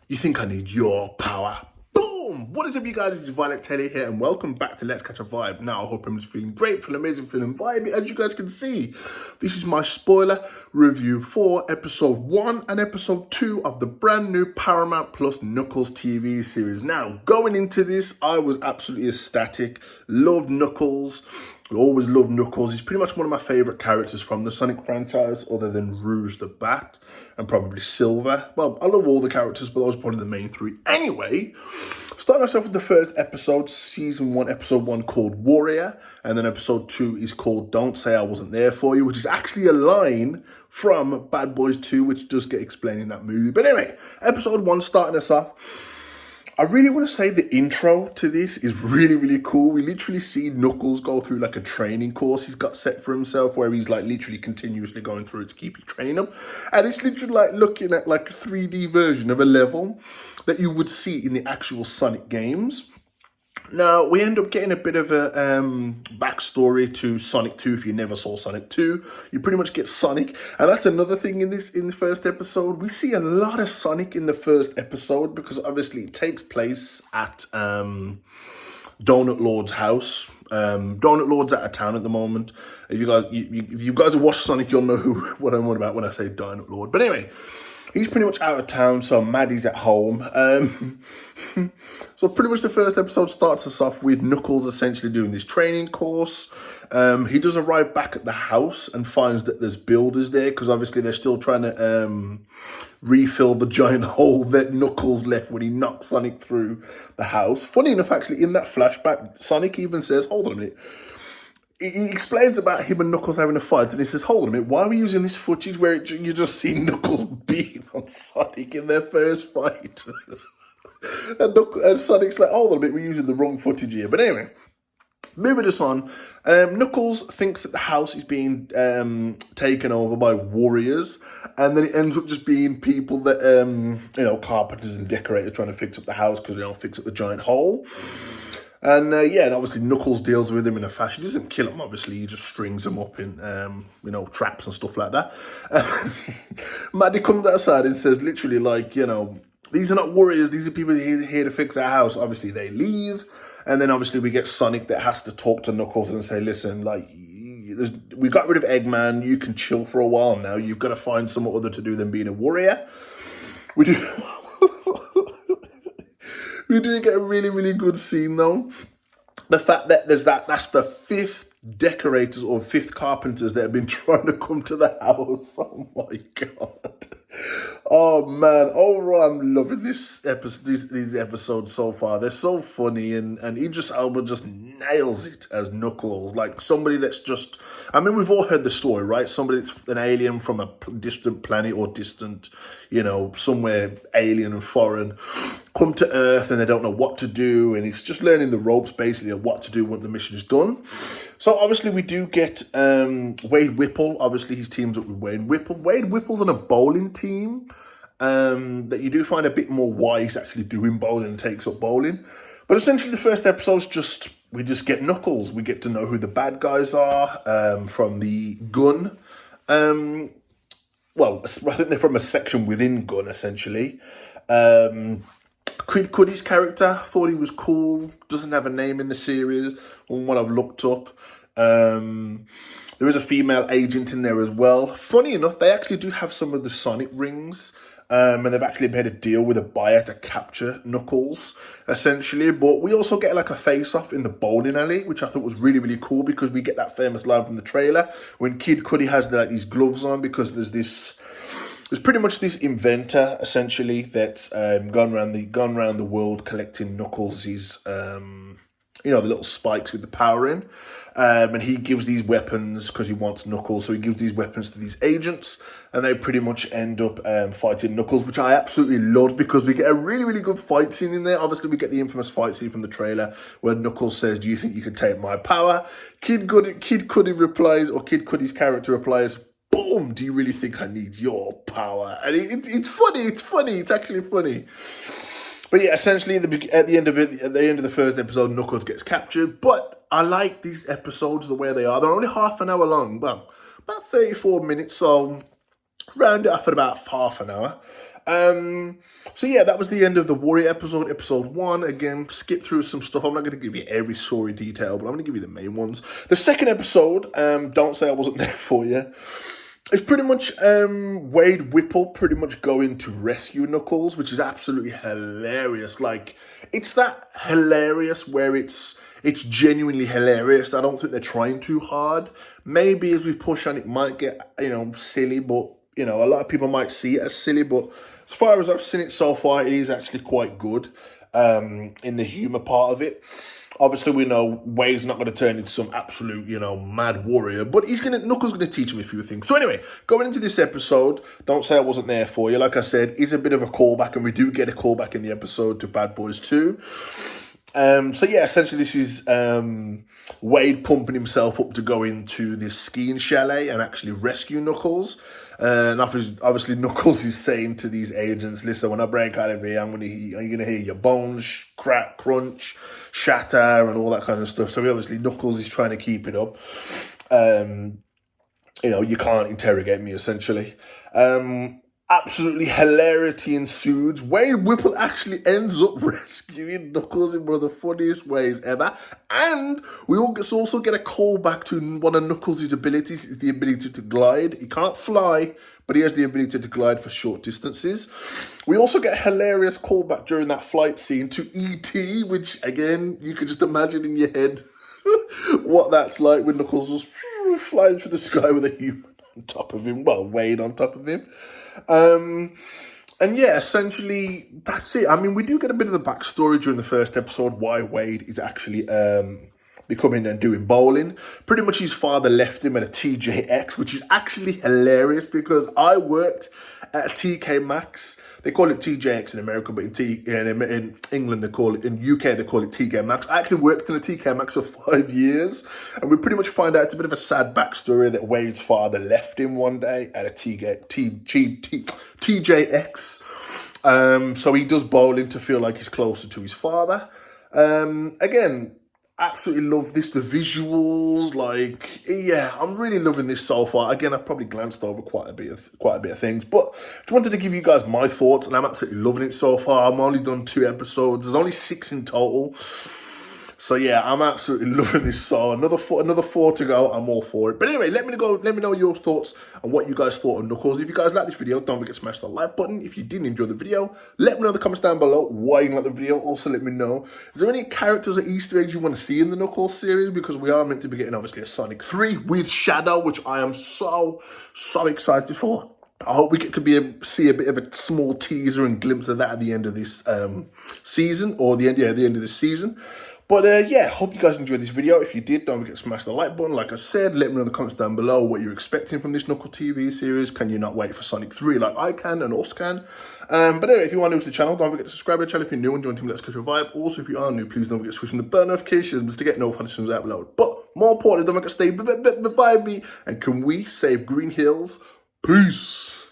You think I need your power? Boom! What is up, you guys? It's Violet Telly here, and welcome back to Let's Catch a Vibe. Now, I hope I'm just feeling great, feeling amazing, feeling vibey. As you guys can see, this is my spoiler review for episode 1 and episode 2 of the brand new Paramount Plus Knuckles TV series. Now, going into this, I was absolutely ecstatic. Loved Knuckles. I always loved Knuckles. He's pretty much one of my favourite characters from the Sonic franchise, other than Rouge the Bat and probably Silver. Well, I love all the characters, but those are probably the main three. Anyway, starting us off with the first episode, season 1, episode 1 called Warrior, and then episode 2 is called Don't Say I Wasn't There For You, which is actually a line from Bad Boys 2, which does get explained in that movie. But anyway, episode 1 starting us off. I really want to say the intro to this is really, really cool. We literally see Knuckles go through like a training course he's got set for himself, where he's like literally continuously going through it to keep training him. And it's literally like looking at like a 3D version of a level that you would see in the actual Sonic games. Now, we end up getting a bit of a backstory to Sonic 2. If you never saw Sonic 2, you pretty much get Sonic. And that's another thing in the first episode. We see a lot of Sonic in the first episode because obviously it takes place at Donut Lord's house. Donut Lord's out of town at the moment. If you guys have watched Sonic, you'll know what I'm on about when I say Donut Lord. But anyway, he's pretty much out of town, so Maddie's at home. So pretty much the first episode starts us off with Knuckles essentially doing this training course. He does arrive back at the house and finds that there's builders there, because obviously they're still trying to refill the giant hole that Knuckles left when he knocked Sonic through the house. Funny enough, actually, in that flashback, Sonic even says, hold on a minute. He explains about him and Knuckles having a fight, and he says, hold on a minute, why are we using this footage where you just see Knuckles beating on Sonic in their first fight? and Sonic's like, hold on a minute, we're using the wrong footage here. But anyway, moving us on, Knuckles thinks that the house is being taken over by warriors, and then it ends up just being people that, carpenters and decorators trying to fix up the house because they don't fix up the giant hole. And and obviously Knuckles deals with him in a fashion. He doesn't kill him, obviously. He just strings him up in, traps and stuff like that. Maddie comes outside and says, literally, these are not warriors. These are people here to fix our house. Obviously, they leave. And then, obviously, we get Sonic that has to talk to Knuckles and say, listen, we got rid of Eggman. You can chill for a while now. You've got to find some other to do than being a warrior. We do... We do get a really, really good scene, though. The fact that that's the 5th decorators or 5th carpenters that have been trying to come to the house. Oh, my God. Oh, man. Overall, I'm loving this episode, these episodes so far. They're so funny, and Idris Elba just nails it as Knuckles. Like, somebody that's just... I mean, we've all heard the story, right? Somebody that's an alien from a distant planet or distant, somewhere alien and foreign, come to Earth and they don't know what to do, and he's just learning the ropes, basically, of what to do when the mission is done. So, obviously, we do get Wade Whipple. Obviously, he's teams up with Wade Whipple. Wade Whipple's on a bowling team that you do find a bit more why he's actually doing bowling and takes up bowling. But essentially, the first episode's we just get Knuckles. We get to know who the bad guys are from the gun. Well, I think they're from a section within Gun, essentially. Kid Cudi's character, thought he was cool. Doesn't have a name in the series, from what I've looked up. There is a female agent in there as well. Funny enough, they actually do have some of the Sonic rings. And they've actually made a deal with a buyer to capture Knuckles, essentially. But we also get like a face-off in the bowling alley, which I thought was really, really cool, because we get that famous line from the trailer when Kid Cudi has these gloves on, because there's pretty much this inventor, essentially, that's gone around the world collecting Knuckles' the little spikes with the power in. And he gives these weapons because he wants Knuckles. So he gives these weapons to these agents, and they pretty much end up fighting Knuckles, which I absolutely loved, because we get a really, really good fight scene in there. Obviously, we get the infamous fight scene from the trailer where Knuckles says, do you think you can take my power? Kid Cudi replies, or Kid Cudi's character replies, boom, do you really think I need your power? And it's funny. It's actually funny. But yeah, essentially, at the end of the first episode, Knuckles gets captured. But I like these episodes the way they are. They're only half an hour long. Well, about 34 minutes, so round it off at about half an hour. So yeah, that was the end of the Warrior episode, episode 1. Again, skip through some stuff. I'm not going to give you every story detail, but I'm going to give you the main ones. The second episode, Don't Say I Wasn't There For You, it's pretty much Wade Whipple pretty much going to rescue Knuckles, which is absolutely hilarious. Like, it's that hilarious where it's genuinely hilarious. I don't think they're trying too hard. Maybe as we push on, it might get, silly, but, a lot of people might see it as silly, but as far as I've seen it so far, it is actually quite good in the humour part of it. Obviously, we know Wade's not going to turn into some absolute, mad warrior, but Knuckles going to teach him a few things. So anyway, going into this episode, Don't Say I Wasn't There For You, like I said, is a bit of a callback, and we do get a callback in the episode to Bad Boys 2. So yeah, essentially this is Wade pumping himself up to go into this skiing chalet and actually rescue Knuckles. And obviously Knuckles is saying to these agents, listen, when I break out of here, you're going to hear your bones crack, crunch, shatter, and all that kind of stuff. So obviously Knuckles is trying to keep it up. You can't interrogate me, essentially. Absolutely hilarity ensues. Wade Whipple actually ends up rescuing Knuckles in one of the funniest ways ever. And we also get a call back to one of Knuckles' abilities, is the ability to glide. He can't fly, but he has the ability to glide for short distances. We also get a hilarious callback during that flight scene to E.T., which, again, you could just imagine in your head what that's like when Knuckles was flying through the sky with a human on top of him. Well, Wade on top of him. And yeah, essentially, that's it. I mean, we do get a bit of the backstory during the first episode, why Wade is actually becoming and doing bowling. Pretty much his father left him at a TJX, which is actually hilarious because I worked at a TK Maxx. They call it TJX in America, but in England, they call it, in UK, they call it TK Maxx. I actually worked in a TK Maxx for 5 years, and we pretty much find out it's a bit of a sad backstory that Wade's father left him one day at a TJX. So he does bowling to feel like he's closer to his father. Again, absolutely love this. The visuals, I'm really loving this so far. Again, I've probably glanced over quite a bit of things, but just wanted to give you guys my thoughts, and I'm absolutely loving it so far. I'm only done 2 episodes. There's only 6 in total. So yeah, I'm absolutely loving this. So another 4 to go. I'm all for it. But anyway, let me know your thoughts and what you guys thought of Knuckles. If you guys like this video, don't forget to smash the like button. If you didn't enjoy the video, let me know in the comments down below why you didn't like the video. Also, let me know, is there any characters or Easter eggs you want to see in the Knuckles series? Because we are meant to be getting, obviously, a Sonic 3 with Shadow, which I am so excited for. I hope we get to see a bit of a small teaser and glimpse of that at the end of this season, or the end of this season. But yeah, hope you guys enjoyed this video. If you did, don't forget to smash the like button. Like I said, let me know in the comments down below what you're expecting from this Knuckle TV series. Can you not wait for Sonic 3 like I can and us can? But anyway, if you are new to the channel, don't forget to subscribe to the channel if you're new and join Team Let's Catch a Vibe. Also, if you are new, please don't forget to switch on the bell notifications to get notified as soon as I upload. But more importantly, don't forget to stay vibey. And can we save Green Hills? Peace.